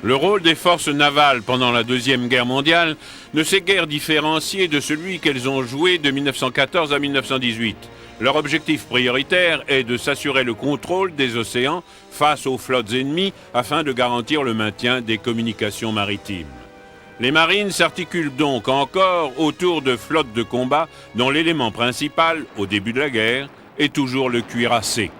Le rôle des forces navales pendant la Deuxième Guerre mondiale ne s'est guère différencié de celui qu'elles ont joué de 1914 à 1918. Leur objectif prioritaire est de s'assurer le contrôle des océans face aux flottes ennemies afin de garantir le maintien des communications maritimes. Les marines s'articulent donc encore autour de flottes de combat dont l'élément principal, au début de la guerre, est toujours le cuirassé.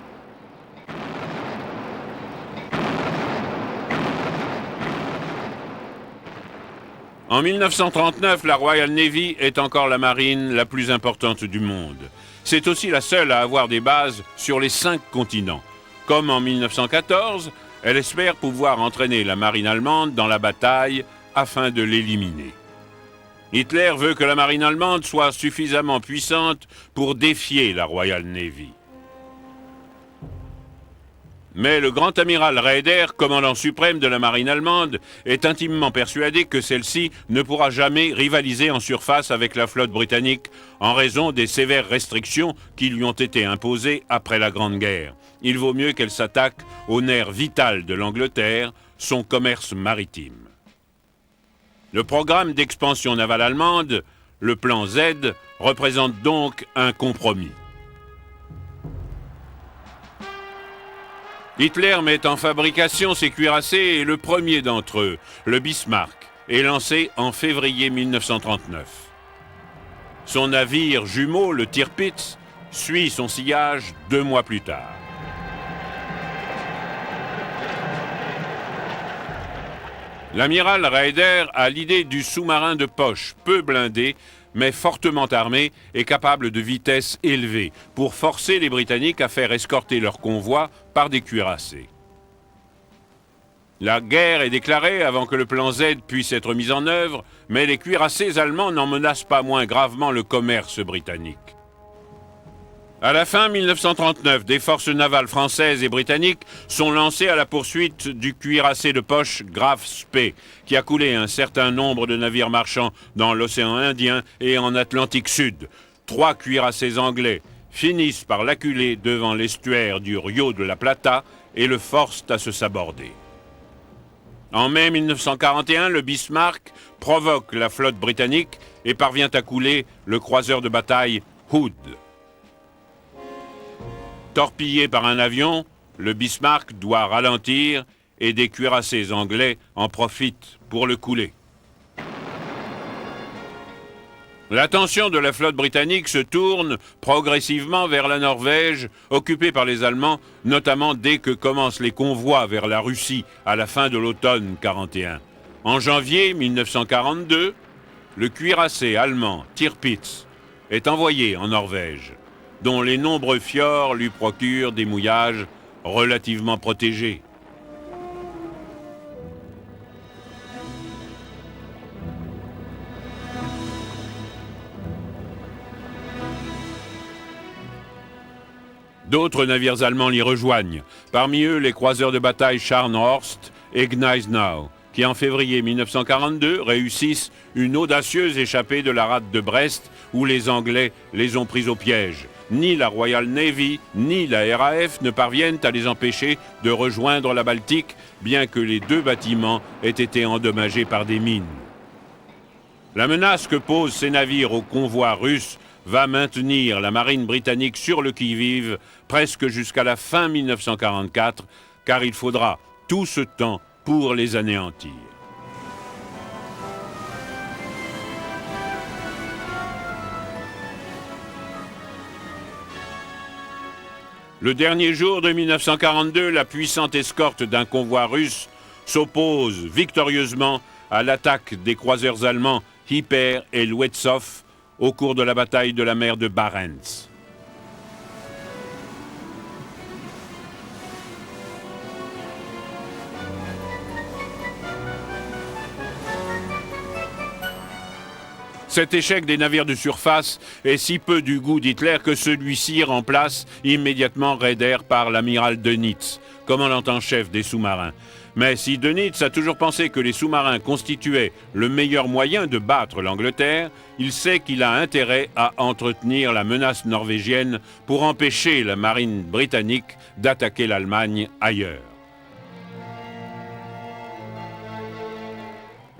En 1939, la Royal Navy est encore la marine la plus importante du monde. C'est aussi la seule à avoir des bases sur les 5 continents. Comme en 1914, elle espère pouvoir entraîner la marine allemande dans la bataille afin de l'éliminer. Hitler veut que la marine allemande soit suffisamment puissante pour défier la Royal Navy. Mais le grand amiral Raeder, commandant suprême de la marine allemande, est intimement persuadé que celle-ci ne pourra jamais rivaliser en surface avec la flotte britannique en raison des sévères restrictions qui lui ont été imposées après la Grande Guerre. Il vaut mieux qu'elle s'attaque au nerf vital de l'Angleterre, son commerce maritime. Le programme d'expansion navale allemande, le plan Z, représente donc un compromis. Hitler met en fabrication ses cuirassés et le premier d'entre eux, le Bismarck, est lancé en février 1939. Son navire jumeau, le Tirpitz, suit son sillage 2 mois plus tard. L'amiral Raeder a l'idée du sous-marin de poche, peu blindé, mais fortement armé et capable de vitesse élevée, pour forcer les Britanniques à faire escorter leur convoi par des cuirassés. La guerre est déclarée avant que le plan Z puisse être mis en œuvre, mais les cuirassés allemands n'en menacent pas moins gravement le commerce britannique. À la fin 1939, des forces navales françaises et britanniques sont lancées à la poursuite du cuirassé de poche Graf Spee, qui a coulé un certain nombre de navires marchands dans l'océan Indien et en Atlantique Sud. 3 cuirassés anglais finissent par l'acculer devant l'estuaire du Rio de la Plata et le forcent à se saborder. En mai 1941, le Bismarck provoque la flotte britannique et parvient à couler le croiseur de bataille Hood. Torpillé par un avion, le Bismarck doit ralentir et des cuirassés anglais en profitent pour le couler. L'attention de la flotte britannique se tourne progressivement vers la Norvège, occupée par les Allemands, notamment dès que commencent les convois vers la Russie à la fin de l'automne 41. En janvier 1942, le cuirassé allemand Tirpitz est envoyé en Norvège, dont les nombreux fjords lui procurent des mouillages relativement protégés. D'autres navires allemands l'y rejoignent, parmi eux les croiseurs de bataille Scharnhorst et Gneisenau, qui en février 1942 réussissent une audacieuse échappée de la rade de Brest où les Anglais les ont pris au piège. Ni la Royal Navy, ni la RAF ne parviennent à les empêcher de rejoindre la Baltique, bien que les 2 bâtiments aient été endommagés par des mines. La menace que posent ces navires au convoi russe va maintenir la marine britannique sur le qui-vive presque jusqu'à la fin 1944, car il faudra tout ce temps pour les anéantir. Le dernier jour de 1942, la puissante escorte d'un convoi russe s'oppose victorieusement à l'attaque des croiseurs allemands Hyper et Lwetzow au cours de la bataille de la mer de Barents. Cet échec des navires de surface est si peu du goût d'Hitler que celui-ci remplace immédiatement Raeder par l'amiral Dönitz, commandant en chef des sous-marins. Mais si Dönitz a toujours pensé que les sous-marins constituaient le meilleur moyen de battre l'Angleterre, il sait qu'il a intérêt à entretenir la menace norvégienne pour empêcher la marine britannique d'attaquer l'Allemagne ailleurs.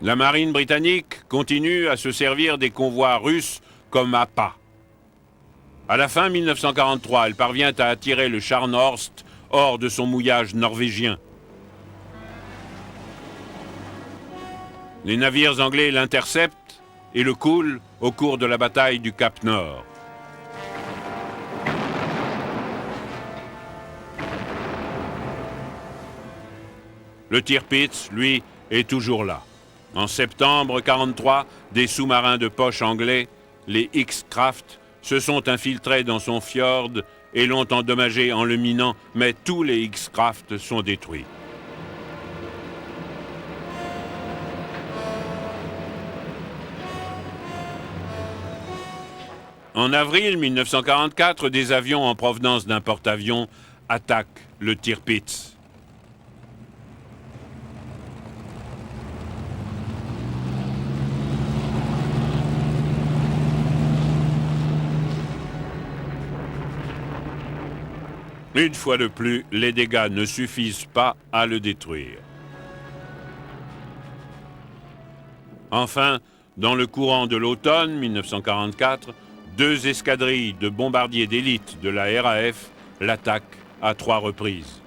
La marine britannique continue à se servir des convois russes comme appât. À la fin 1943, elle parvient à attirer le Scharnhorst hors de son mouillage norvégien. Les navires anglais l'interceptent et le coulent au cours de la bataille du Cap Nord. Le Tirpitz, lui, est toujours là. En septembre 1943, des sous-marins de poche anglais, les X-Craft, se sont infiltrés dans son fjord et l'ont endommagé en le minant, mais tous les X-Craft sont détruits. En avril 1944, des avions en provenance d'un porte-avions attaquent le Tirpitz. Une fois de plus, les dégâts ne suffisent pas à le détruire. Enfin, dans le courant de l'automne 1944, 2 escadrilles de bombardiers d'élite de la RAF l'attaquent à 3 reprises.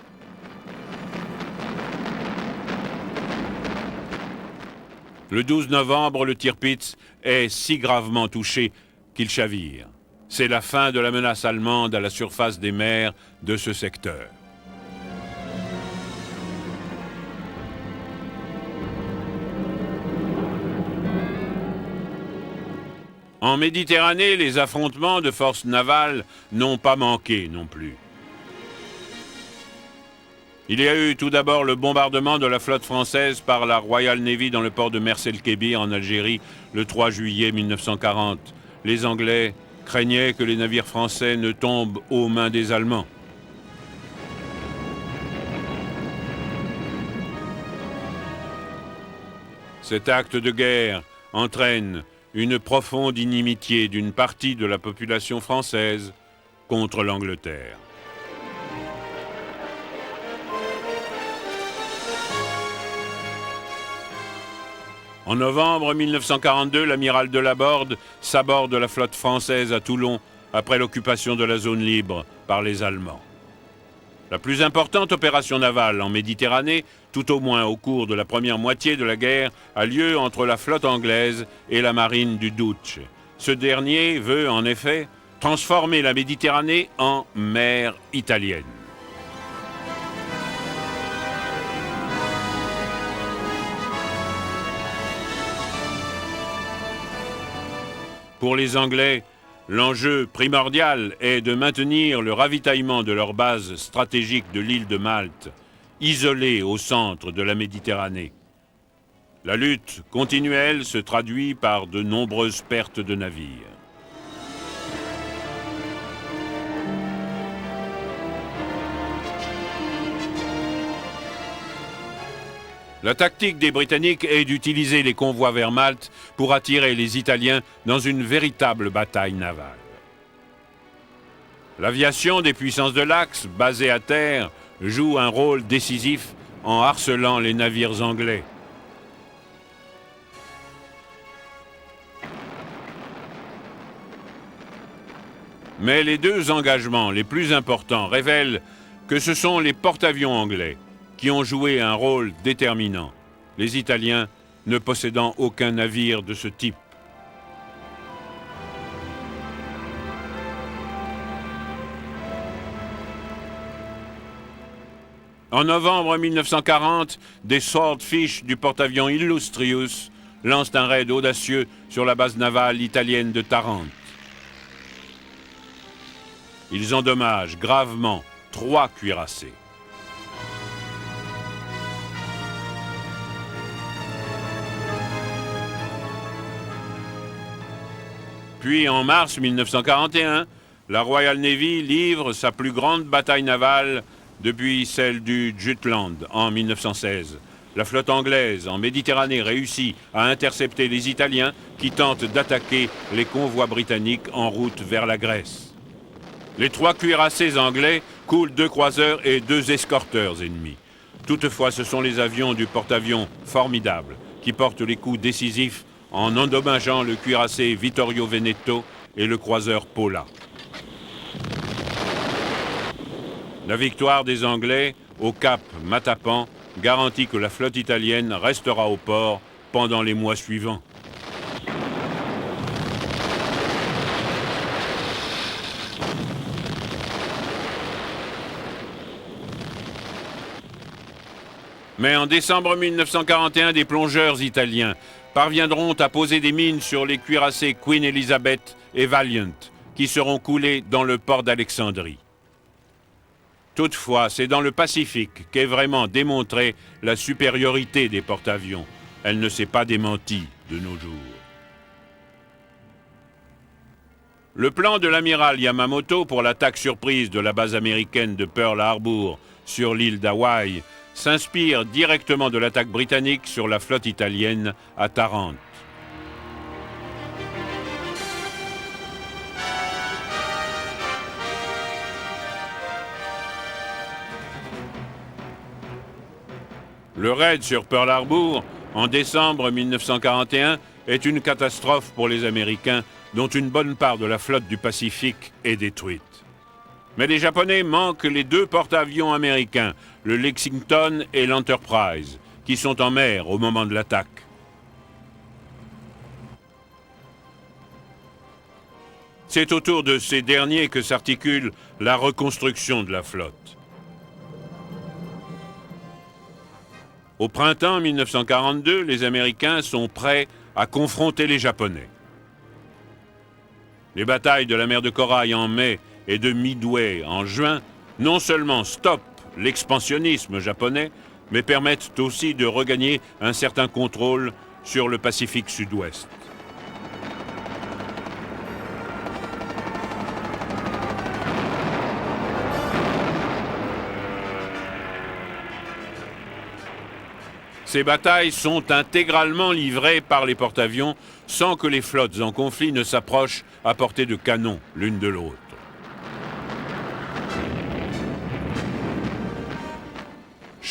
Le 12 novembre, le Tirpitz est si gravement touché qu'il chavire. C'est la fin de la menace allemande à la surface des mers de ce secteur. En Méditerranée, les affrontements de forces navales n'ont pas manqué non plus. Il y a eu tout d'abord le bombardement de la flotte française par la Royal Navy dans le port de Mers el-Kébir en Algérie le 3 juillet 1940. Les Anglais craignaient que les navires français ne tombent aux mains des Allemands. Cet acte de guerre entraîne une profonde inimitié d'une partie de la population française contre l'Angleterre. En novembre 1942, l'amiral de Laborde s'aborde la flotte française à Toulon après l'occupation de la zone libre par les Allemands. La plus importante opération navale en Méditerranée, tout au moins au cours de la première moitié de la guerre, a lieu entre la flotte anglaise et la marine du Duce. Ce dernier veut, en effet, transformer la Méditerranée en mer italienne. Pour les Anglais, l'enjeu primordial est de maintenir le ravitaillement de leur base stratégique de l'île de Malte, isolée au centre de la Méditerranée. La lutte continuelle se traduit par de nombreuses pertes de navires. La tactique des Britanniques est d'utiliser les convois vers Malte pour attirer les Italiens dans une véritable bataille navale. L'aviation des puissances de l'Axe, basée à terre, joue un rôle décisif en harcelant les navires anglais. Mais les 2 engagements les plus importants révèlent que ce sont les porte-avions anglais qui ont joué un rôle déterminant, les Italiens ne possédant aucun navire de ce type. En novembre 1940, des Swordfish du porte-avions Illustrious lancent un raid audacieux sur la base navale italienne de Tarente. Ils endommagent gravement 3 cuirassés. Puis en mars 1941, la Royal Navy livre sa plus grande bataille navale depuis celle du Jutland en 1916. La flotte anglaise en Méditerranée réussit à intercepter les Italiens qui tentent d'attaquer les convois britanniques en route vers la Grèce. Les 3 cuirassés anglais coulent 2 croiseurs et 2 escorteurs ennemis. Toutefois, ce sont les avions du porte-avions Formidable qui porte les coups décisifs en endommageant le cuirassé Vittorio Veneto et le croiseur Pola. La victoire des Anglais au cap Matapan garantit que la flotte italienne restera au port pendant les mois suivants. Mais en décembre 1941, des plongeurs italiens parviendront à poser des mines sur les cuirassés Queen Elizabeth et Valiant, qui seront coulés dans le port d'Alexandrie. Toutefois, c'est dans le Pacifique qu'est vraiment démontrée la supériorité des porte-avions. Elle ne s'est pas démentie de nos jours. Le plan de l'amiral Yamamoto pour l'attaque surprise de la base américaine de Pearl Harbor sur l'île d'Hawaï s'inspire directement de l'attaque britannique sur la flotte italienne à Tarente. Le raid sur Pearl Harbor, en décembre 1941, est une catastrophe pour les Américains, dont une bonne part de la flotte du Pacifique est détruite. Mais les Japonais manquent les deux porte-avions américains, le Lexington et l'Enterprise, qui sont en mer au moment de l'attaque. C'est autour de ces derniers que s'articule la reconstruction de la flotte. Au printemps 1942, les Américains sont prêts à confronter les Japonais. Les batailles de la mer de Corail en mai et de Midway en juin non seulement stoppent l'expansionnisme japonais, mais permettent aussi de regagner un certain contrôle sur le Pacifique Sud-Ouest. Ces batailles sont intégralement livrées par les porte-avions sans que les flottes en conflit ne s'approchent à portée de canon l'une de l'autre.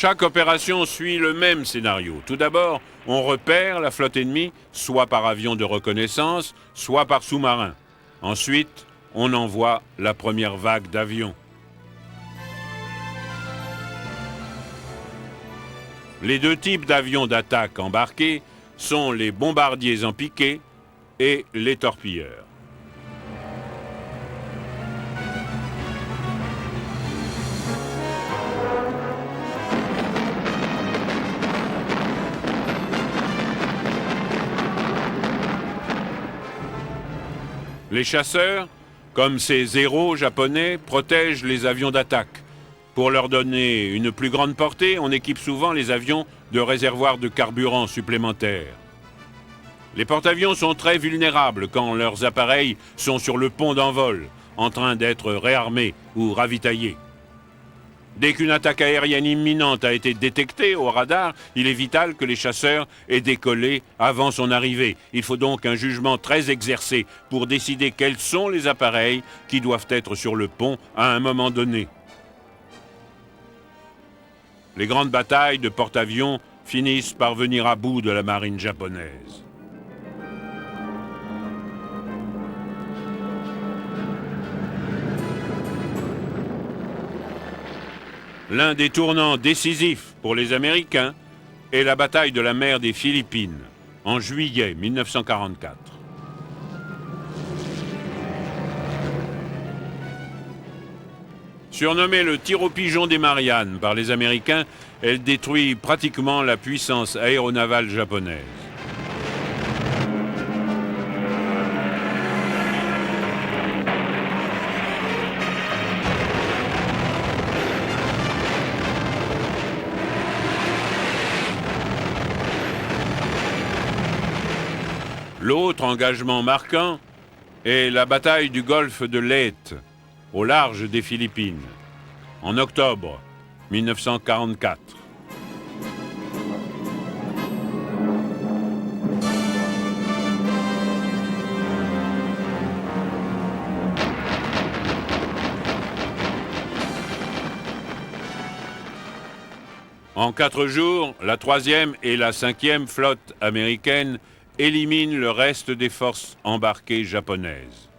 Chaque opération suit le même scénario. Tout d'abord, on repère la flotte ennemie, soit par avion de reconnaissance, soit par sous-marin. Ensuite, on envoie la première vague d'avions. Les deux types d'avions d'attaque embarqués sont les bombardiers en piqué et les torpilleurs. Les chasseurs, comme ces Zero japonais, protègent les avions d'attaque. Pour leur donner une plus grande portée, on équipe souvent les avions de réservoirs de carburant supplémentaires. Les porte-avions sont très vulnérables quand leurs appareils sont sur le pont d'envol, en train d'être réarmés ou ravitaillés. Dès qu'une attaque aérienne imminente a été détectée au radar, il est vital que les chasseurs aient décollé avant son arrivée. Il faut donc un jugement très exercé pour décider quels sont les appareils qui doivent être sur le pont à un moment donné. Les grandes batailles de porte-avions finissent par venir à bout de la marine japonaise. L'un des tournants décisifs pour les Américains est la bataille de la mer des Philippines, en juillet 1944. Surnommée le tir au pigeon des Mariannes par les Américains, elle détruit pratiquement la puissance aéronavale japonaise. L'autre engagement marquant est la bataille du golfe de Leyte, au large des Philippines, en octobre 1944. En 4 jours, la 3e et la 5e flotte américaines éliminent le reste des forces embarquées japonaises.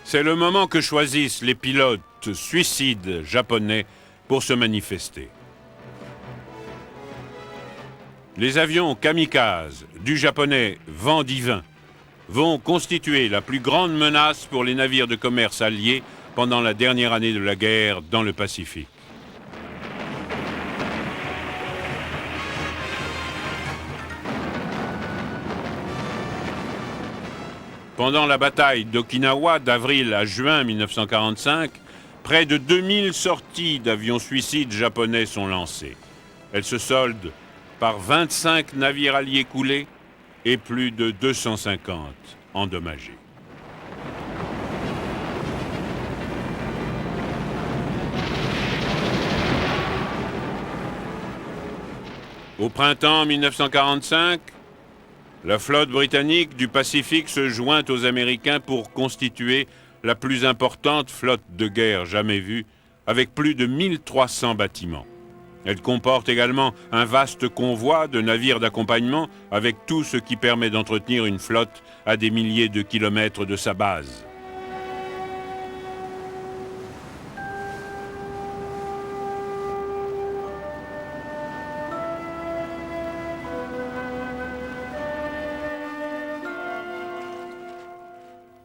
C'est le moment que choisissent les pilotes suicides japonais pour se manifester. Les avions kamikazes du japonais Vent Divin vont constituer la plus grande menace pour les navires de commerce alliés pendant la dernière année de la guerre dans le Pacifique. Pendant la bataille d'Okinawa d'avril à juin 1945, près de 2000 sorties d'avions suicides japonais sont lancées. Elles se soldent par 25 navires alliés coulés et plus de 250 endommagés. Au printemps 1945, la flotte britannique du Pacifique se joint aux Américains pour constituer la plus importante flotte de guerre jamais vue, avec plus de 1300 bâtiments. Elle comporte également un vaste convoi de navires d'accompagnement avec tout ce qui permet d'entretenir une flotte à des milliers de kilomètres de sa base.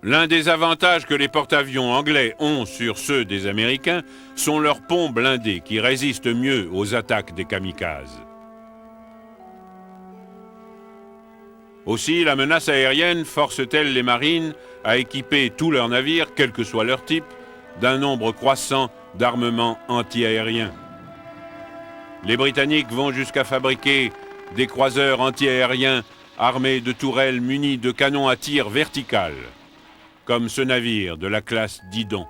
L'un des avantages que les porte-avions anglais ont sur ceux des Américains sont leurs ponts blindés qui résistent mieux aux attaques des kamikazes. Aussi, la menace aérienne force-t-elle les marines à équiper tous leurs navires, quel que soit leur type, d'un nombre croissant d'armements anti-aériens. Les Britanniques vont jusqu'à fabriquer des croiseurs anti-aériens armés de tourelles munies de canons à tir vertical, comme ce navire de la classe Didon.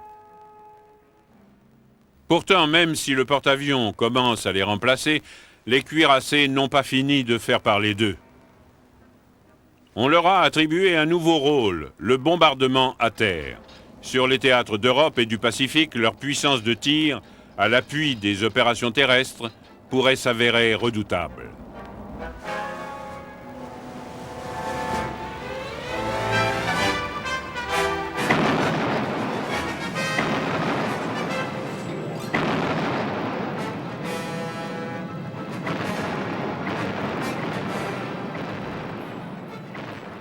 Pourtant, même si le porte-avions commence à les remplacer, les cuirassés n'ont pas fini de faire parler d'eux. On leur a attribué un nouveau rôle, le bombardement à terre. Sur les théâtres d'Europe et du Pacifique, leur puissance de tir, à l'appui des opérations terrestres, pourrait s'avérer redoutable.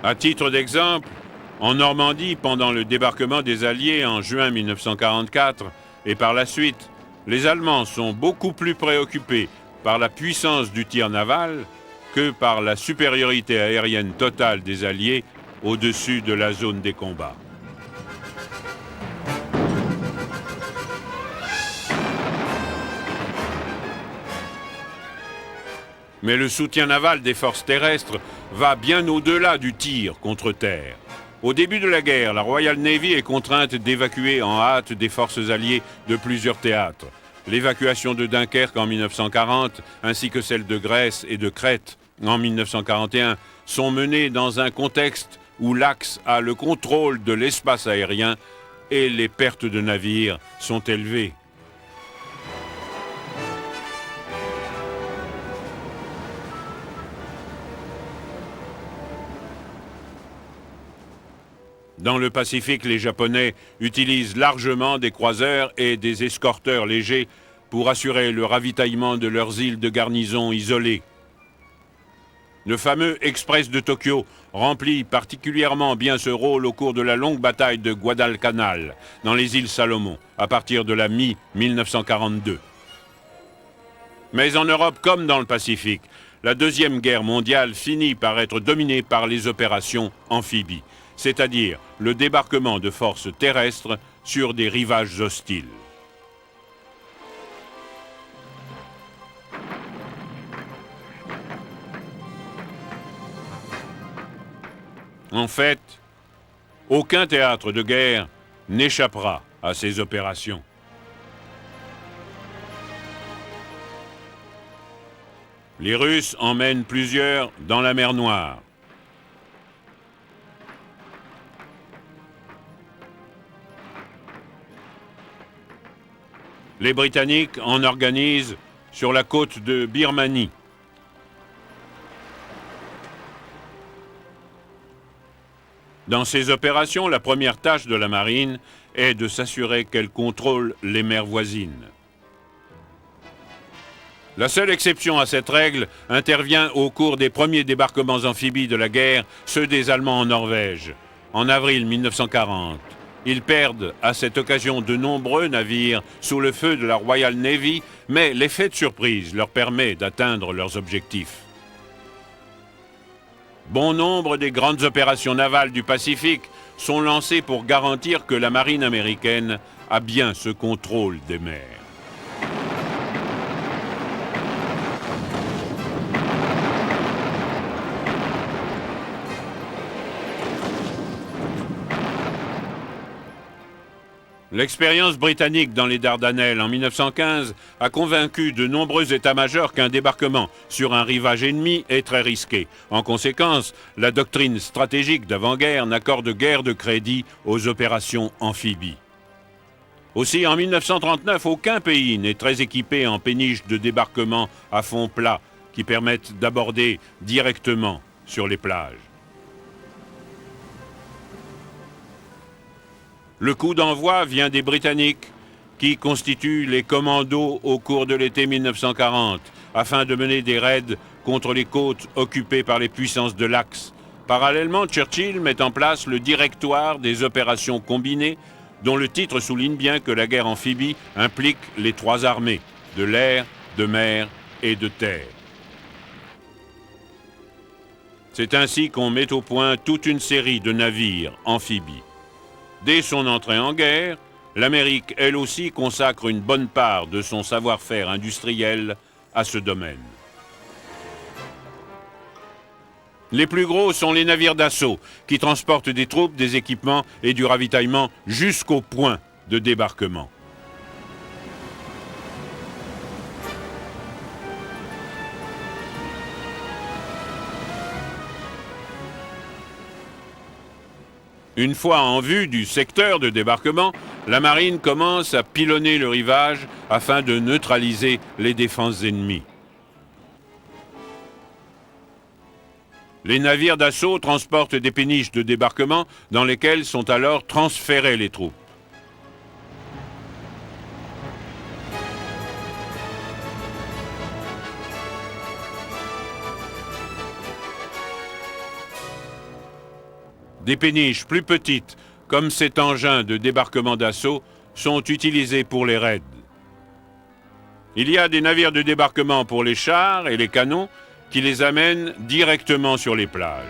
À titre d'exemple, en Normandie, pendant le débarquement des Alliés en juin 1944, et par la suite, les Allemands sont beaucoup plus préoccupés par la puissance du tir naval que par la supériorité aérienne totale des Alliés au-dessus de la zone des combats. Mais le soutien naval des forces terrestres va bien au-delà du tir contre terre. Au début de la guerre, la Royal Navy est contrainte d'évacuer en hâte des forces alliées de plusieurs théâtres. L'évacuation de Dunkerque en 1940, ainsi que celle de Grèce et de Crète en 1941, sont menées dans un contexte où l'Axe a le contrôle de l'espace aérien et les pertes de navires sont élevées. Dans le Pacifique, les Japonais utilisent largement des croiseurs et des escorteurs légers pour assurer le ravitaillement de leurs îles de garnison isolées. Le fameux Express de Tokyo remplit particulièrement bien ce rôle au cours de la longue bataille de Guadalcanal, dans les îles Salomon, à partir de la mi-1942. Mais en Europe comme dans le Pacifique, la Deuxième Guerre mondiale finit par être dominée par les opérations amphibies, c'est-à-dire le débarquement de forces terrestres sur des rivages hostiles. En fait, aucun théâtre de guerre n'échappera à ces opérations. Les Russes emmènent plusieurs dans la mer Noire. Les Britanniques en organisent sur la côte de Birmanie. Dans ces opérations, la première tâche de la marine est de s'assurer qu'elle contrôle les mers voisines. La seule exception à cette règle intervient au cours des premiers débarquements amphibies de la guerre, ceux des Allemands en Norvège, en avril 1940. Ils perdent à cette occasion de nombreux navires sous le feu de la Royal Navy, mais l'effet de surprise leur permet d'atteindre leurs objectifs. Bon nombre des grandes opérations navales du Pacifique sont lancées pour garantir que la marine américaine a bien ce contrôle des mers. L'expérience britannique dans les Dardanelles en 1915 a convaincu de nombreux états-majors qu'un débarquement sur un rivage ennemi est très risqué. En conséquence, la doctrine stratégique d'avant-guerre n'accorde guère de crédit aux opérations amphibies. Aussi, en 1939, aucun pays n'est très équipé en péniches de débarquement à fond plat qui permettent d'aborder directement sur les plages. Le coup d'envoi vient des Britanniques, qui constituent les commandos au cours de l'été 1940, afin de mener des raids contre les côtes occupées par les puissances de l'Axe. Parallèlement, Churchill met en place le Directoire des opérations combinées, dont le titre souligne bien que la guerre amphibie implique les trois armées, de l'air, de mer et de terre. C'est ainsi qu'on met au point toute une série de navires amphibies. Dès son entrée en guerre, l'Amérique, elle aussi, consacre une bonne part de son savoir-faire industriel à ce domaine. Les plus gros sont les navires d'assaut, qui transportent des troupes, des équipements et du ravitaillement jusqu'au point de débarquement. Une fois en vue du secteur de débarquement, la marine commence à pilonner le rivage afin de neutraliser les défenses ennemies. Les navires d'assaut transportent des péniches de débarquement dans lesquelles sont alors transférées les troupes. Des péniches plus petites, comme cet engin de débarquement d'assaut, sont utilisés pour les raids. Il y a des navires de débarquement pour les chars et les canons qui les amènent directement sur les plages.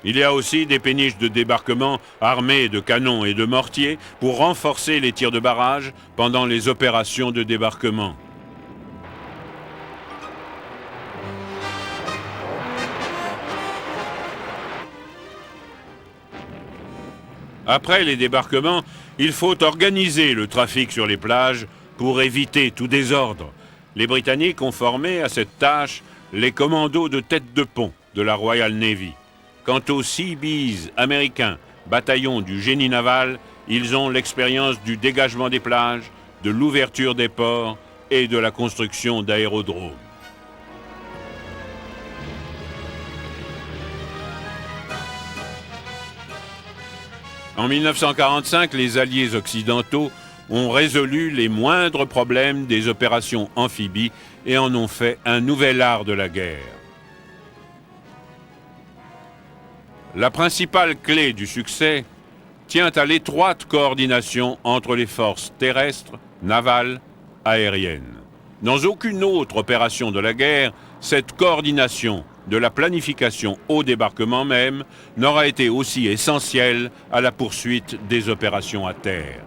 Il y a aussi des péniches de débarquement armées de canons et de mortiers pour renforcer les tirs de barrage pendant les opérations de débarquement. Après les débarquements, il faut organiser le trafic sur les plages pour éviter tout désordre. Les Britanniques ont formé à cette tâche les commandos de tête de pont de la Royal Navy. Quant aux Seabees américains, bataillon du génie naval, ils ont l'expérience du dégagement des plages, de l'ouverture des ports et de la construction d'aérodromes. En 1945, les Alliés occidentaux ont résolu les moindres problèmes des opérations amphibies et en ont fait un nouvel art de la guerre. La principale clé du succès tient à l'étroite coordination entre les forces terrestres, navales, aériennes. Dans aucune autre opération de la guerre, cette coordination, de la planification au débarquement même, n'aura été aussi essentielle à la poursuite des opérations à terre.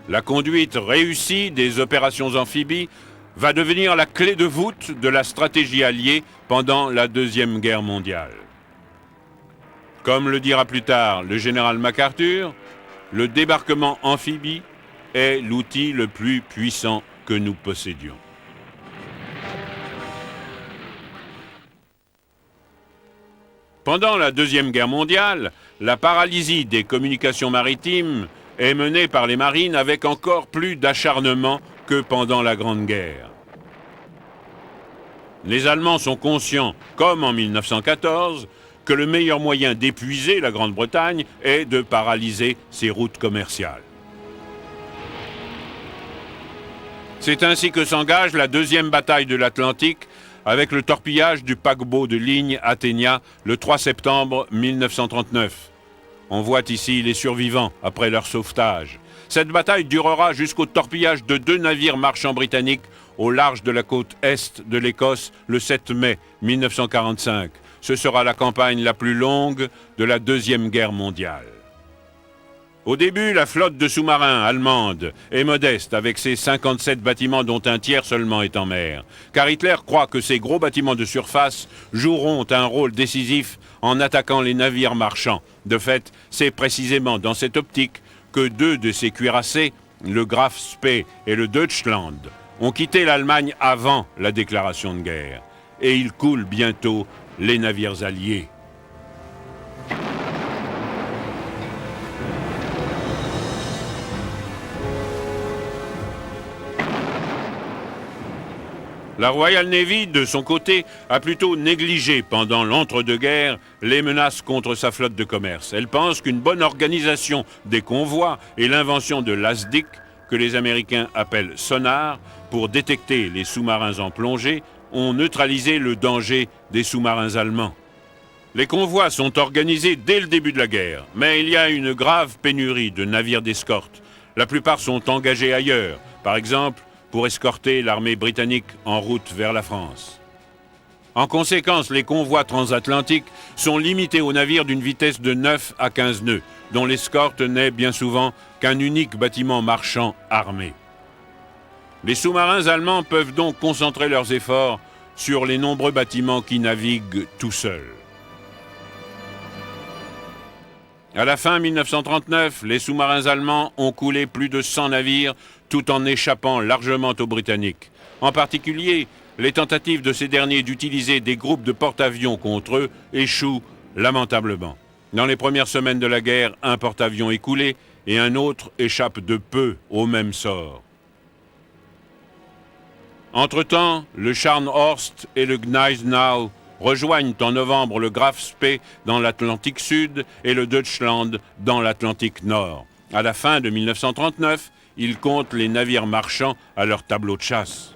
La conduite réussie des opérations amphibies va devenir la clé de voûte de la stratégie alliée pendant la Deuxième Guerre mondiale. Comme le dira plus tard le général MacArthur, le débarquement amphibie est l'outil le plus puissant que nous possédions. Pendant la Deuxième Guerre mondiale, la paralysie des communications maritimes est menée par les marines avec encore plus d'acharnement que pendant la Grande Guerre. Les Allemands sont conscients, comme en 1914, que le meilleur moyen d'épuiser la Grande-Bretagne est de paralyser ses routes commerciales. C'est ainsi que s'engage la deuxième bataille de l'Atlantique avec le torpillage du paquebot de ligne Athenia le 3 septembre 1939. On voit ici les survivants après leur sauvetage. Cette bataille durera jusqu'au torpillage de 2 navires marchands britanniques au large de la côte est de l'Écosse le 7 mai 1945. Ce sera la campagne la plus longue de la Deuxième Guerre mondiale. Au début, la flotte de sous-marins allemande est modeste avec ses 57 bâtiments dont un tiers seulement est en mer. Car Hitler croit que ces gros bâtiments de surface joueront un rôle décisif en attaquant les navires marchands. De fait, c'est précisément dans cette optique que 2 de ces cuirassés, le Graf Spee et le Deutschland, ont quitté l'Allemagne avant la déclaration de guerre. Et ils coulent bientôt les navires alliés. La Royal Navy, de son côté, a plutôt négligé pendant l'entre-deux-guerres les menaces contre sa flotte de commerce. Elle pense qu'une bonne organisation des convois et l'invention de l'ASDIC, que les Américains appellent sonar, pour détecter les sous-marins en plongée, ont neutralisé le danger des sous-marins allemands. Les convois sont organisés dès le début de la guerre, mais il y a une grave pénurie de navires d'escorte. La plupart sont engagés ailleurs, par exemple pour escorter l'armée britannique en route vers la France. En conséquence, les convois transatlantiques sont limités aux navires d'une vitesse de 9 à 15 nœuds, dont l'escorte n'est bien souvent qu'un unique bâtiment marchand armé. Les sous-marins allemands peuvent donc concentrer leurs efforts sur les nombreux bâtiments qui naviguent tout seuls. À la fin 1939, les sous-marins allemands ont coulé plus de 100 navires tout en échappant largement aux Britanniques. En particulier, les tentatives de ces derniers d'utiliser des groupes de porte-avions contre eux échouent lamentablement. Dans les premières semaines de la guerre, un porte-avions est coulé et un autre échappe de peu au même sort. Entre-temps, le Scharnhorst et le Gneisenau rejoignent en novembre le Graf Spee dans l'Atlantique Sud et le Deutschland dans l'Atlantique Nord. À la fin de 1939, ils comptent les navires marchands à leur tableau de chasse.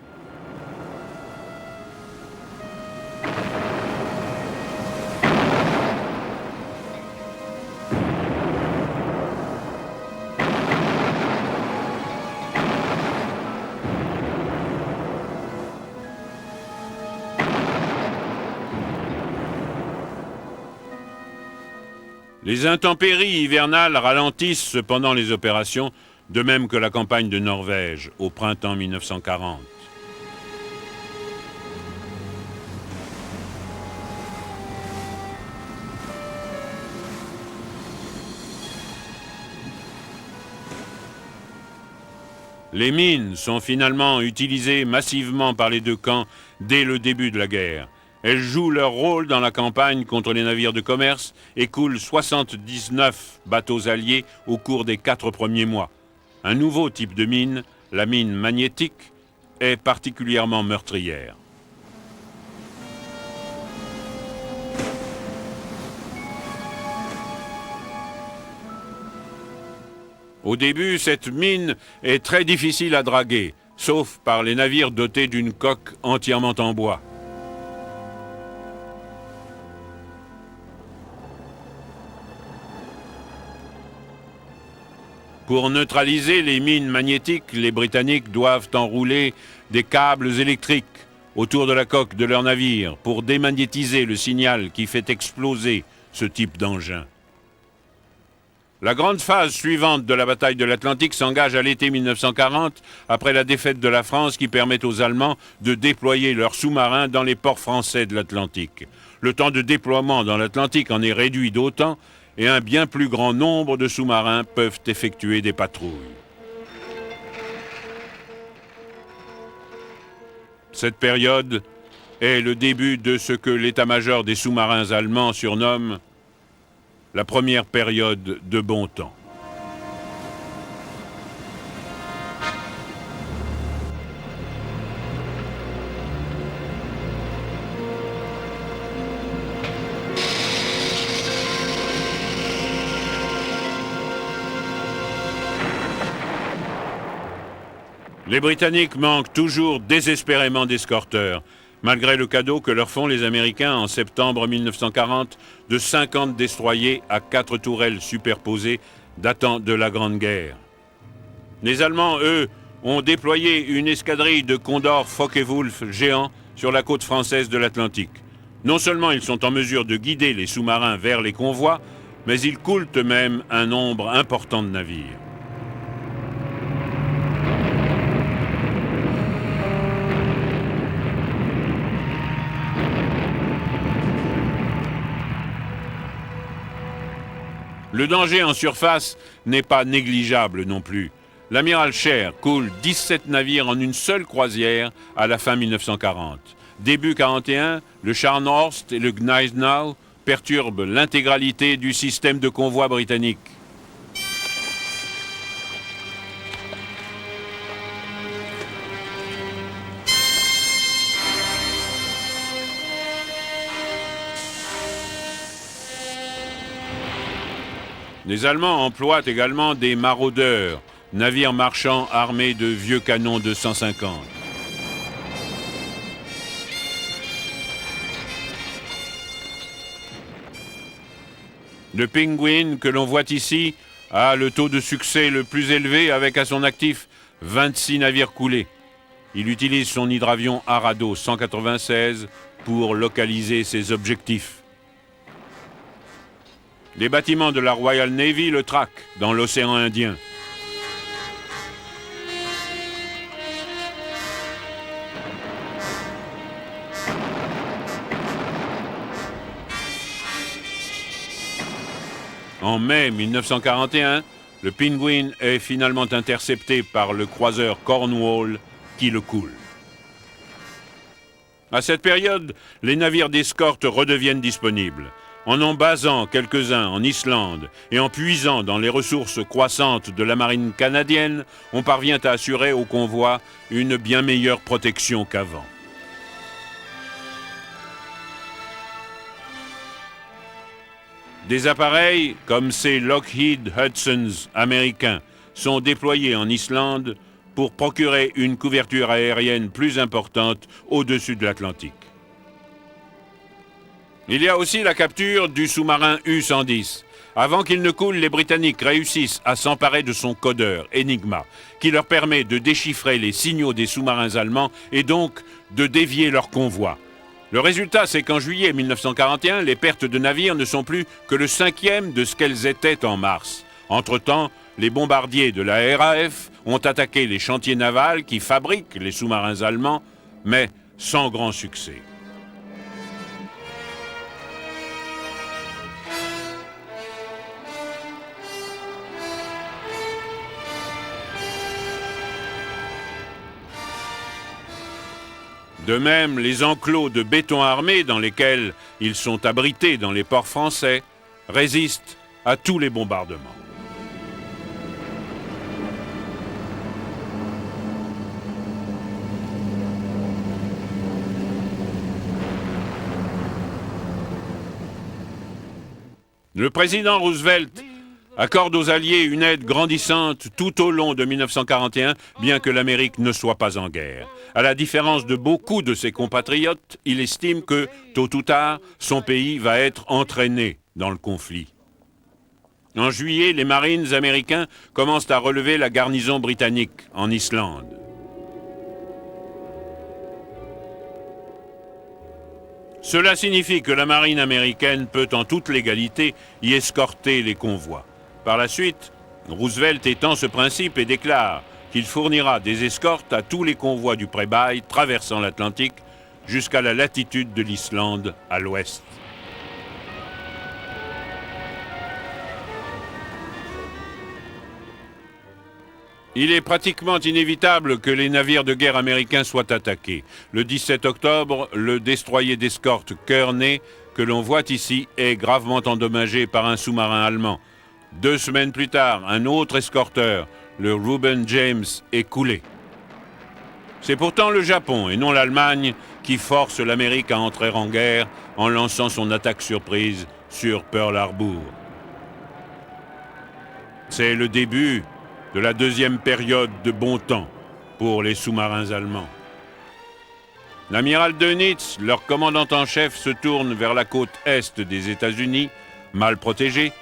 Les intempéries hivernales ralentissent cependant les opérations, de même que la campagne de Norvège au printemps 1940. Les mines sont finalement utilisées massivement par les deux camps dès le début de la guerre. Elles jouent leur rôle dans la campagne contre les navires de commerce et coulent 79 bateaux alliés au cours des 4 premiers mois. Un nouveau type de mine, la mine magnétique, est particulièrement meurtrière. Au début, cette mine est très difficile à draguer, sauf par les navires dotés d'une coque entièrement en bois. Pour neutraliser les mines magnétiques, les Britanniques doivent enrouler des câbles électriques autour de la coque de leur navire pour démagnétiser le signal qui fait exploser ce type d'engin. La grande phase suivante de la bataille de l'Atlantique s'engage à l'été 1940, après la défaite de la France qui permet aux Allemands de déployer leurs sous-marins dans les ports français de l'Atlantique. le temps de déploiement dans l'Atlantique en est réduit d'autant et un bien plus grand nombre de sous-marins peuvent effectuer des patrouilles. Cette période est le début de ce que l'état-major des sous-marins allemands surnomme la première période de bon temps. Les Britanniques manquent toujours désespérément d'escorteurs, malgré le cadeau que leur font les Américains en septembre 1940 de 50 destroyers à 4 tourelles superposées datant de la Grande Guerre. Les Allemands, eux, ont déployé une escadrille de Condor Focke-Wulf géants sur la côte française de l'Atlantique. Non seulement ils sont en mesure de guider les sous-marins vers les convois, mais ils coulent eux-mêmes un nombre important de navires. Le danger en surface n'est pas négligeable non plus. L'amiral Scheer coule 17 navires en une seule croisière à la fin 1940. Début 1941, le Scharnhorst et le Gneisenau perturbent l'intégralité du système de convoi britannique. Les Allemands emploient également des maraudeurs, navires marchands armés de vieux canons de 150. Le Penguin que l'on voit ici a le taux de succès le plus élevé avec à son actif 26 navires coulés. Il utilise son hydravion Arado 196 pour localiser ses objectifs. Les bâtiments de la Royal Navy le traquent dans l'océan Indien. En mai 1941, le Penguin est finalement intercepté par le croiseur Cornwall qui le coule. À cette période, les navires d'escorte redeviennent disponibles. En en basant quelques-uns en Islande et en puisant dans les ressources croissantes de la marine canadienne, on parvient à assurer au convoi une bien meilleure protection qu'avant. Des appareils comme ces Lockheed Hudsons américains sont déployés en Islande pour procurer une couverture aérienne plus importante au-dessus de l'Atlantique. Il y a aussi la capture du sous-marin U-110. Avant qu'il ne coule, les Britanniques réussissent à s'emparer de son codeur, Enigma, qui leur permet de déchiffrer les signaux des sous-marins allemands et donc de dévier leur convoi. Le résultat, c'est qu'en juillet 1941, les pertes de navires ne sont plus que le 5e de ce qu'elles étaient en mars. Entre-temps, les bombardiers de la RAF ont attaqué les chantiers navals qui fabriquent les sous-marins allemands, mais sans grand succès. De même, les enclos de béton armé dans lesquels ils sont abrités dans les ports français résistent à tous les bombardements. Le président Roosevelt accorde aux Alliés une aide grandissante tout au long de 1941, bien que l'Amérique ne soit pas en guerre. À la différence de beaucoup de ses compatriotes, il estime que, tôt ou tard, son pays va être entraîné dans le conflit. En juillet, les Marines américains commencent à relever la garnison britannique en Islande. Cela signifie que la marine américaine peut en toute légalité y escorter les convois. Par la suite, Roosevelt étend ce principe et déclare qu'il fournira des escortes à tous les convois du pré-bail traversant l'Atlantique jusqu'à la latitude de l'Islande à l'ouest. Il est pratiquement inévitable que les navires de guerre américains soient attaqués. Le 17 octobre, le destroyer d'escorte Kearney, que l'on voit ici, est gravement endommagé par un sous-marin allemand. 2 semaines plus tard, un autre escorteur, le Reuben James, est coulé. C'est pourtant le Japon et non l'Allemagne qui force l'Amérique à entrer en guerre en lançant son attaque surprise sur Pearl Harbor. C'est le début de la deuxième période de bon temps pour les sous-marins allemands. L'amiral Dönitz, leur commandant en chef, se tourne vers la côte est des États-Unis, mal protégée,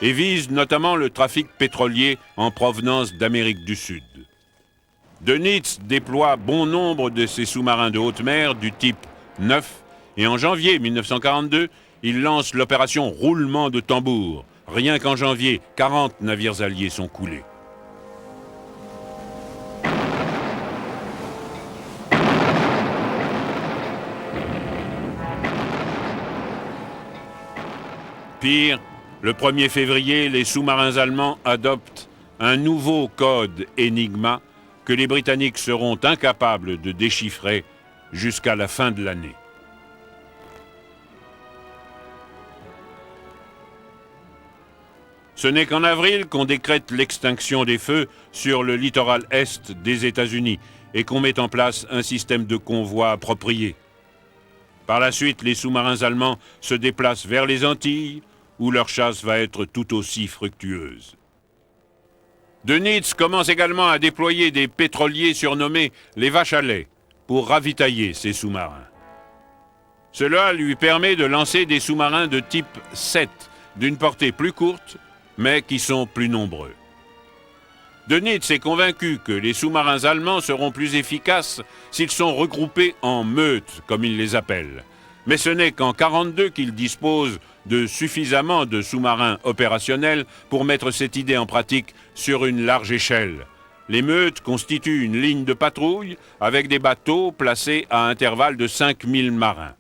et vise notamment le trafic pétrolier en provenance d'Amérique du Sud. Dönitz déploie bon nombre de ses sous-marins de haute mer du type 9 et en janvier 1942, il lance l'opération Roulement de tambour. Rien qu'en janvier, 40 navires alliés sont coulés. Pire, le 1er février, les sous-marins allemands adoptent un nouveau code Enigma que les Britanniques seront incapables de déchiffrer jusqu'à la fin de l'année. Ce n'est qu'en avril qu'on décrète l'extinction des feux sur le littoral est des États-Unis et qu'on met en place un système de convoi approprié. Par la suite, les sous-marins allemands se déplacent vers les Antilles, où leur chasse va être tout aussi fructueuse. Dönitz commence également à déployer des pétroliers surnommés les vaches à lait pour ravitailler ses sous-marins. Cela lui permet de lancer des sous-marins de type 7, d'une portée plus courte, mais qui sont plus nombreux. Dönitz est convaincu que les sous-marins allemands seront plus efficaces s'ils sont regroupés en meutes, comme il les appelle. Mais ce n'est qu'en 1942 qu'il dispose de suffisamment de sous-marins opérationnels pour mettre cette idée en pratique sur une large échelle. Les meutes constituent une ligne de patrouille avec des bateaux placés à intervalles de 5000 marins.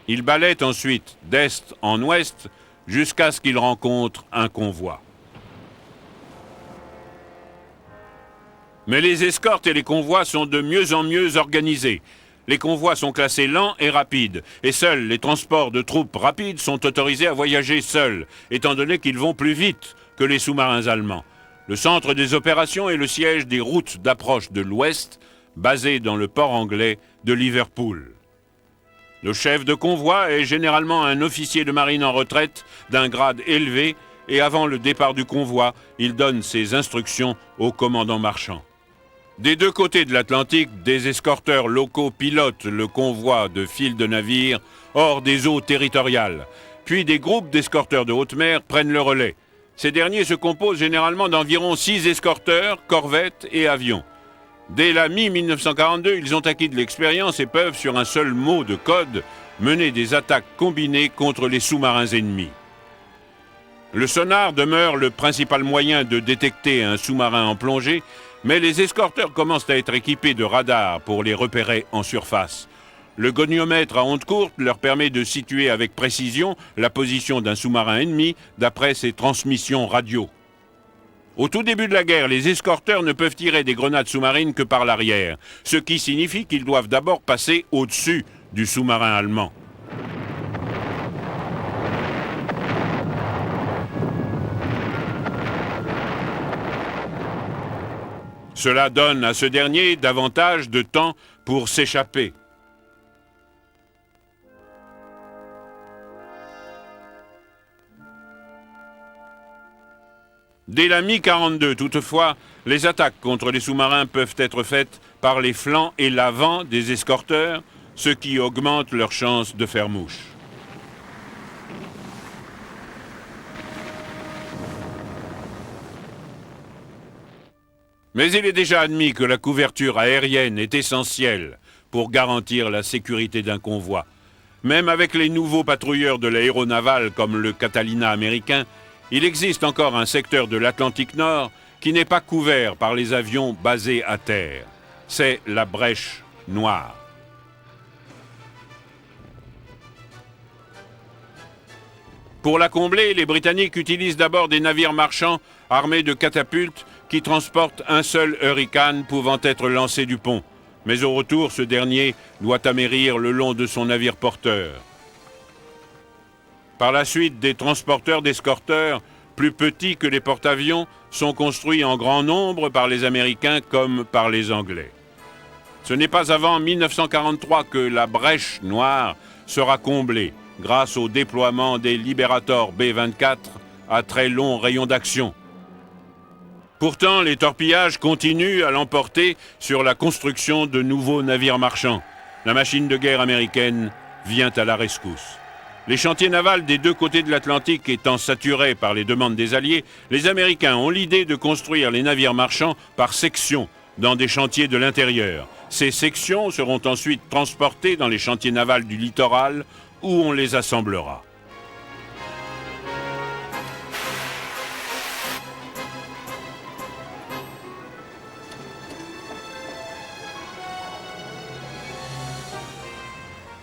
Ils balaient ensuite d'est en ouest jusqu'à ce qu'ils rencontrent un convoi. Mais les escortes et les convois sont de mieux en mieux organisés. Les convois sont classés lents et rapides, et seuls les transports de troupes rapides sont autorisés à voyager seuls, étant donné qu'ils vont plus vite que les sous-marins allemands. Le centre des opérations est le siège des routes d'approche de l'Ouest, basé dans le port anglais de Liverpool. Le chef de convoi est généralement un officier de marine en retraite d'un grade élevé, et avant le départ du convoi, il donne ses instructions au commandant marchand. Des deux côtés de l'Atlantique, des escorteurs locaux pilotent le convoi de files de navires hors des eaux territoriales. Puis des groupes d'escorteurs de haute mer prennent le relais. Ces derniers se composent généralement d'environ 6 escorteurs, corvettes et avions. Dès la mi-1942, ils ont acquis de l'expérience et peuvent, sur un seul mot de code, mener des attaques combinées contre les sous-marins ennemis. Le sonar demeure le principal moyen de détecter un sous-marin en plongée, mais les escorteurs commencent à être équipés de radars pour les repérer en surface. Le goniomètre à onde courte leur permet de situer avec précision la position d'un sous-marin ennemi d'après ses transmissions radio. Au tout début de la guerre, les escorteurs ne peuvent tirer des grenades sous-marines que par l'arrière, ce qui signifie qu'ils doivent d'abord passer au-dessus du sous-marin allemand. Cela donne à ce dernier davantage de temps pour s'échapper. Dès la mi-42, toutefois, les attaques contre les sous-marins peuvent être faites par les flancs et l'avant des escorteurs, ce qui augmente leurs chances de faire mouche. Mais il est déjà admis que la couverture aérienne est essentielle pour garantir la sécurité d'un convoi. Même avec les nouveaux patrouilleurs de l'aéronavale comme le Catalina américain, il existe encore un secteur de l'Atlantique Nord qui n'est pas couvert par les avions basés à terre. C'est la brèche noire. Pour la combler, les Britanniques utilisent d'abord des navires marchands armés de catapultes qui transportent un seul Hurricane pouvant être lancé du pont. Mais au retour, ce dernier doit amérir le long de son navire porteur. Par la suite, des transporteurs d'escorteurs, plus petits que les porte-avions, sont construits en grand nombre par les Américains comme par les Anglais. Ce n'est pas avant 1943 que la brèche noire sera comblée grâce au déploiement des Liberator B-24 à très long rayon d'action. Pourtant, les torpillages continuent à l'emporter sur la construction de nouveaux navires marchands. La machine de guerre américaine vient à la rescousse. Les chantiers navals des deux côtés de l'Atlantique étant saturés par les demandes des Alliés, les Américains ont l'idée de construire les navires marchands par sections dans des chantiers de l'intérieur. Ces sections seront ensuite transportées dans les chantiers navals du littoral où on les assemblera.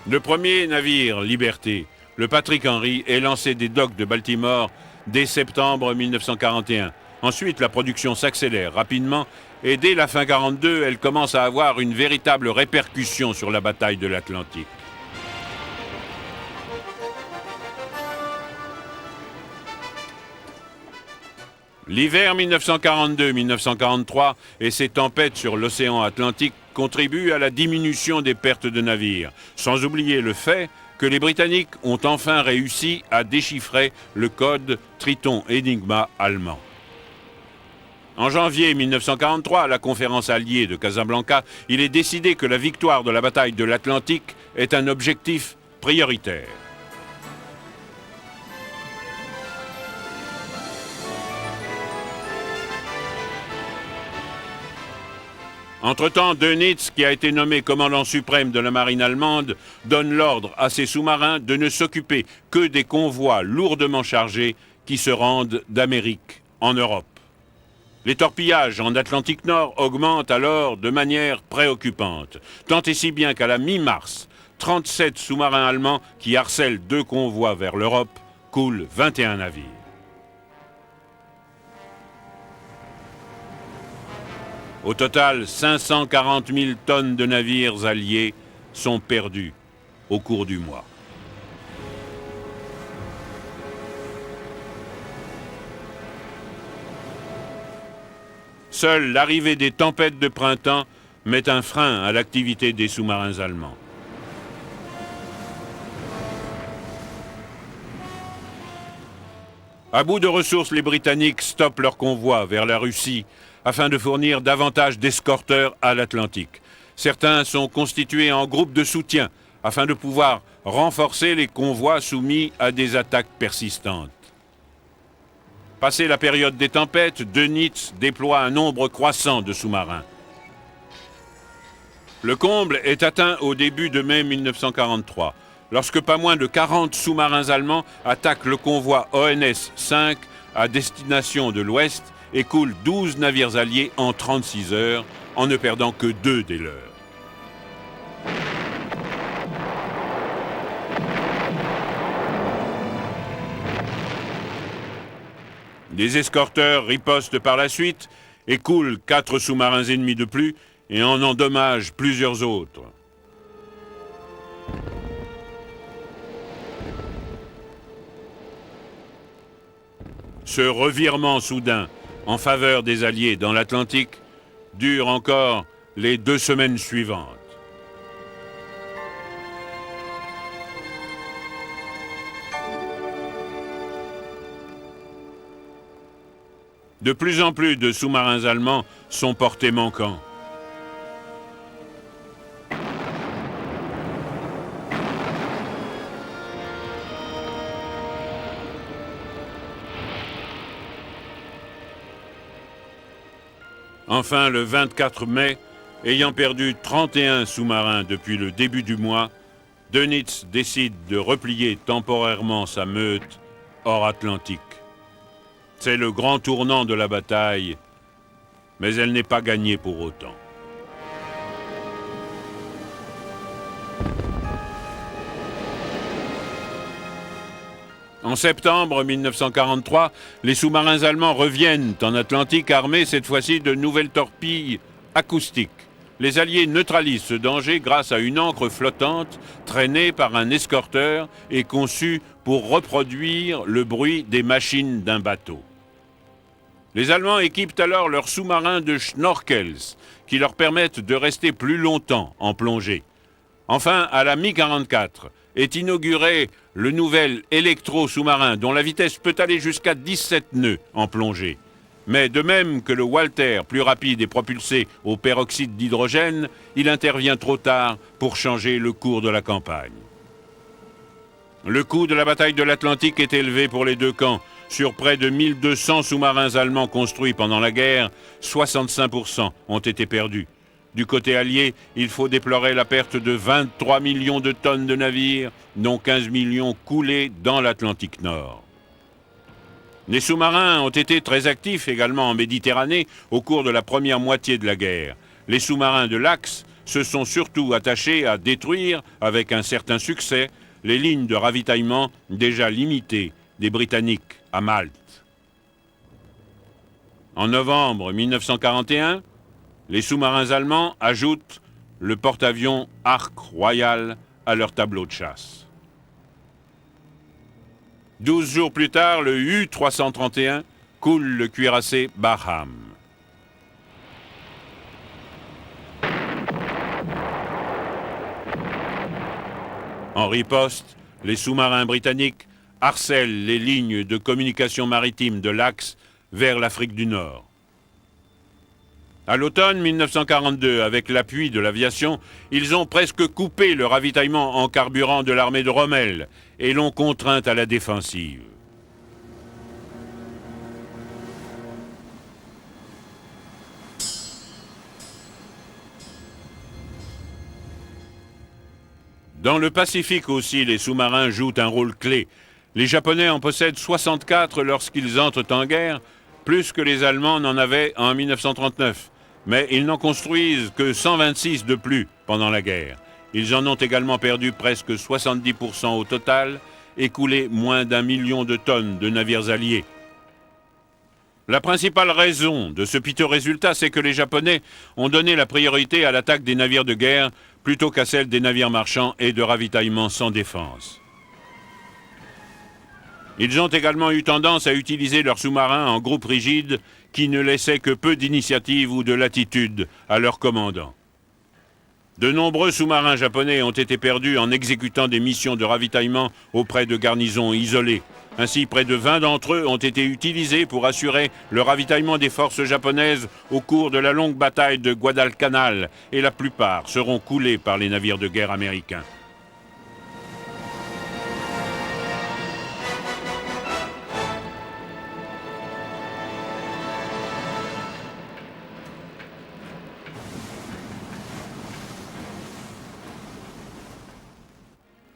Le premier navire, Liberté, le Patrick Henry, est lancé des docks de Baltimore dès septembre 1941. Ensuite, la production s'accélère rapidement et dès la fin 1942, elle commence à avoir une véritable répercussion sur la bataille de l'Atlantique. L'hiver 1942-1943 et ses tempêtes sur l'océan Atlantique contribuent à la diminution des pertes de navires, sans oublier le fait que les Britanniques ont enfin réussi à déchiffrer le code Triton Enigma allemand. En janvier 1943, à la conférence alliée de Casablanca, il est décidé que la victoire de la bataille de l'Atlantique est un objectif prioritaire. Entre-temps, Dönitz, qui a été nommé commandant suprême de la marine allemande, donne l'ordre à ses sous-marins de ne s'occuper que des convois lourdement chargés qui se rendent d'Amérique en Europe. Les torpillages en Atlantique Nord augmentent alors de manière préoccupante, tant et si bien qu'à la mi-mars, 37 sous-marins allemands qui harcèlent 2 convois vers l'Europe coulent 21 navires. Au total, 540 000 tonnes de navires alliés sont perdus au cours du mois. Seule l'arrivée des tempêtes de printemps met un frein à l'activité des sous-marins allemands. À bout de ressources, les Britanniques stoppent leur convoi vers la Russie afin de fournir davantage d'escorteurs à l'Atlantique. Certains sont constitués en groupes de soutien afin de pouvoir renforcer les convois soumis à des attaques persistantes. Passée la période des tempêtes, Dönitz déploie un nombre croissant de sous-marins. Le comble est atteint au début de mai 1943, lorsque pas moins de 40 sous-marins allemands attaquent le convoi ONS 5 à destination de l'Ouest et coulent 12 navires alliés en 36 heures, en ne perdant que 2 des leurs. Des escorteurs ripostent par la suite et coulent 4 sous-marins ennemis de plus et en endommagent plusieurs autres. Ce revirement soudain en faveur des Alliés dans l'Atlantique dure encore les 2 semaines suivantes. De plus en plus de sous-marins allemands sont portés manquants. Enfin, le 24 mai, ayant perdu 31 sous-marins depuis le début du mois, Dönitz décide de replier temporairement sa meute hors Atlantique. C'est le grand tournant de la bataille, mais elle n'est pas gagnée pour autant. En septembre 1943, les sous-marins allemands reviennent en Atlantique armés cette fois-ci de nouvelles torpilles acoustiques. Les Alliés neutralisent ce danger grâce à une ancre flottante traînée par un escorteur et conçue pour reproduire le bruit des machines d'un bateau. Les Allemands équipent alors leurs sous-marins de schnorkels qui leur permettent de rester plus longtemps en plongée. Enfin, à la Mi-44 est inauguré le nouvel électro-sous-marin dont la vitesse peut aller jusqu'à 17 nœuds en plongée. Mais de même que le Walter, plus rapide et propulsé au peroxyde d'hydrogène, il intervient trop tard pour changer le cours de la campagne. Le coût de la bataille de l'Atlantique est élevé pour les deux camps. Sur près de 1200 sous-marins allemands construits pendant la guerre, 65% ont été perdus. Du côté allié, il faut déplorer la perte de 23 millions de tonnes de navires, dont 15 millions coulés dans l'Atlantique Nord. Les sous-marins ont été très actifs également en Méditerranée au cours de la première moitié de la guerre. Les sous-marins de l'Axe se sont surtout attachés à détruire, avec un certain succès, les lignes de ravitaillement déjà limitées des Britanniques à Malte. En novembre 1941, les sous-marins allemands ajoutent le porte-avions Ark Royal à leur tableau de chasse. 12 jours plus tard, le U-331 coule le cuirassé Barham. En riposte, les sous-marins britanniques harcèlent les lignes de communication maritime de l'Axe vers l'Afrique du Nord. À l'automne 1942, avec l'appui de l'aviation, ils ont presque coupé le ravitaillement en carburant de l'armée de Rommel et l'ont contrainte à la défensive. Dans le Pacifique aussi, les sous-marins jouent un rôle clé. Les Japonais en possèdent 64 lorsqu'ils entrent en guerre, plus que les Allemands n'en avaient en 1939. Mais ils n'en construisent que 126 de plus pendant la guerre. Ils en ont également perdu presque 70% au total et coulé moins d'1 million de tonnes de navires alliés. La principale raison de ce piteux résultat, c'est que les Japonais ont donné la priorité à l'attaque des navires de guerre plutôt qu'à celle des navires marchands et de ravitaillement sans défense. Ils ont également eu tendance à utiliser leurs sous-marins en groupe rigide qui ne laissaient que peu d'initiative ou de latitude à leurs commandants. De nombreux sous-marins japonais ont été perdus en exécutant des missions de ravitaillement auprès de garnisons isolées. Ainsi, près de 20 d'entre eux ont été utilisés pour assurer le ravitaillement des forces japonaises au cours de la longue bataille de Guadalcanal, et la plupart seront coulés par les navires de guerre américains.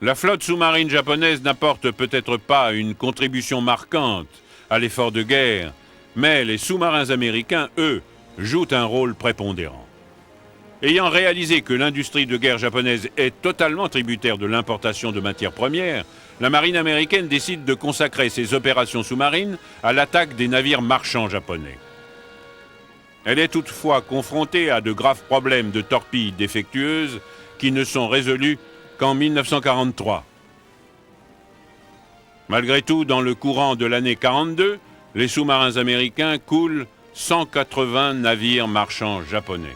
La flotte sous-marine japonaise n'apporte peut-être pas une contribution marquante à l'effort de guerre, mais les sous-marins américains, eux, jouent un rôle prépondérant. Ayant réalisé que l'industrie de guerre japonaise est totalement tributaire de l'importation de matières premières, la marine américaine décide de consacrer ses opérations sous-marines à l'attaque des navires marchands japonais. Elle est toutefois confrontée à de graves problèmes de torpilles défectueuses qui ne sont résolus qu'en 1943. Malgré tout, dans le courant de l'année 42, les sous-marins américains coulent 180 navires marchands japonais.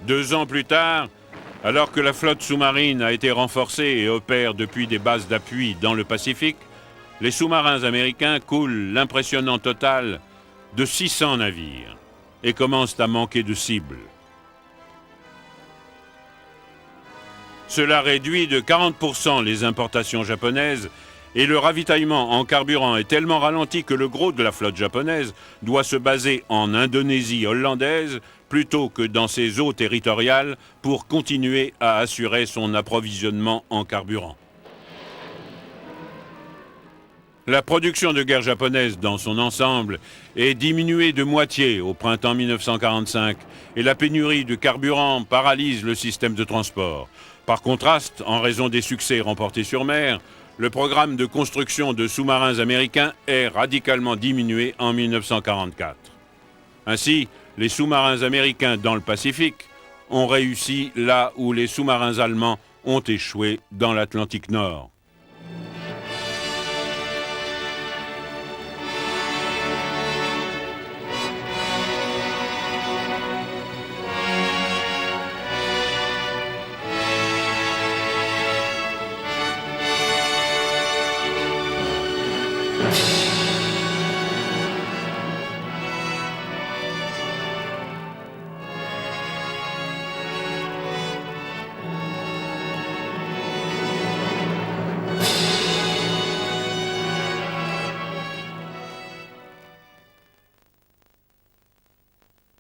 Deux ans plus tard, alors que la flotte sous-marine a été renforcée et opère depuis des bases d'appui dans le Pacifique, les sous-marins américains coulent l'impressionnant total de 600 navires et commencent à manquer de cibles. Cela réduit de 40% les importations japonaises et le ravitaillement en carburant est tellement ralenti que le gros de la flotte japonaise doit se baser en Indonésie hollandaise plutôt que dans ses eaux territoriales pour continuer à assurer son approvisionnement en carburant. La production de guerre japonaise dans son ensemble est diminuée de moitié au printemps 1945 et la pénurie de carburant paralyse le système de transport. Par contraste, en raison des succès remportés sur mer, le programme de construction de sous-marins américains est radicalement diminué en 1944. Ainsi, les sous-marins américains dans le Pacifique ont réussi là où les sous-marins allemands ont échoué dans l'Atlantique Nord.